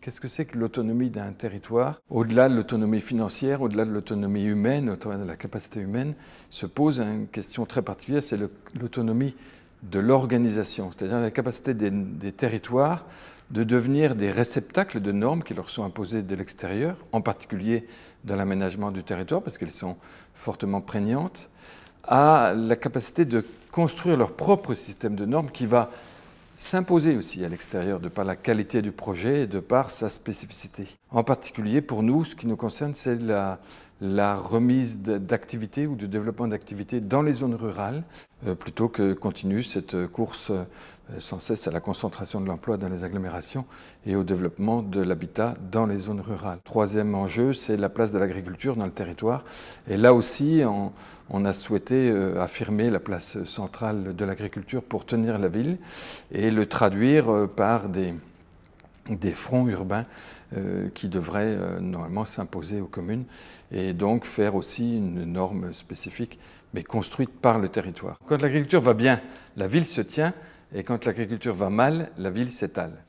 Qu'est-ce que c'est que l'autonomie d'un territoire? Au-delà de l'autonomie financière, au-delà de l'autonomie humaine, au-delà de la capacité humaine, se pose une question très particulière, c'est l'autonomie de l'organisation, c'est-à-dire la capacité des territoires de devenir des réceptacles de normes qui leur sont imposées de l'extérieur, en particulier dans l'aménagement du territoire, parce qu'elles sont fortement prégnantes, à la capacité de construire leur propre système de normes qui va s'imposer aussi à l'extérieur de par la qualité du projet et de par sa spécificité. En particulier pour nous, ce qui nous concerne, c'est la remise d'activités ou de développement d'activités dans les zones rurales, plutôt que continue cette course sans cesse à la concentration de l'emploi dans les agglomérations et au développement de l'habitat dans les zones rurales. Troisième enjeu, c'est la place de l'agriculture dans le territoire. Et là aussi, on a souhaité affirmer la place centrale de l'agriculture pour tenir la ville et le traduire par des fronts urbains qui devraient normalement s'imposer aux communes et donc faire aussi une norme spécifique, mais construite par le territoire. Quand l'agriculture va bien, la ville se tient, et quand l'agriculture va mal, la ville s'étale.